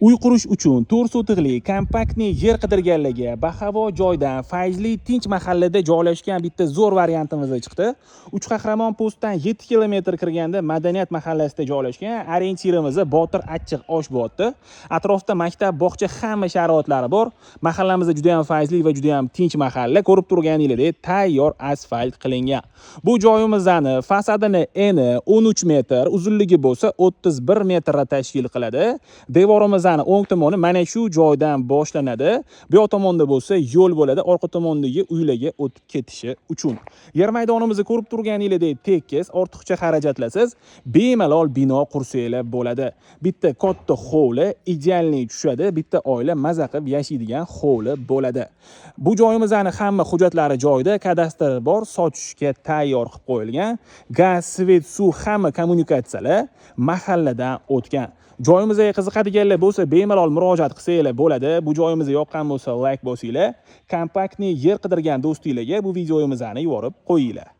Uy qurish uchun 4 sotixli kompaktli yer qidirganlarga bahavo joydan fayzli tinch mahallada joylashgan bitta zo'r variantimiz chiqdi. Uchqahramon postdan 7 kilometr kirganda Madaniyat mahallasida joylashgan. Orientirimiz Botir Achchiq Oshbodda. Atrofda maktab, bog'cha hamma sharoitlari bor. Mahallamizda juda ham fayzli va juda ham tinch mahalla. Ko'rib turganingizdek tayyor asfalt qilingan. Bu joyimizni fasadini eni 13 metr, uzunligi bo'lsa 31 metrga tashkil qiladi. Devorimiz o'ng tomoni mana shu joydan boshlanadi. Bu yoq tomonda bo'lsa yo'l bo'ladi, orqa tomondagi uylarga o'tib ketishi uchun. Yer maydonimizni ko'rib turganingizdek tekis, ortiqcha xarajatlasiz bemalol bino qursanglar bo'ladi. Bitta katta hovli idealniy tushadi, bitta oila maza qilib yashaydigan hovli bo'ladi. Bu joyimizning hamma hujjatlari joyida, kadastr bor, sotishga tayyor qilib qo'yilgan. Gaz, svet, suv hamma kommunikatsiyalar mahalladan o'tgan. Joyimizga qiziqadiganlar bo'lsa, bemalol murojaat qilsanglar bo'ladi. Bu joyimizga yoqqan bo'lsa, like bosinglar. Kompaktli yer qidirgan do'stinglarga bu videomizni yuborib qo'yinglar.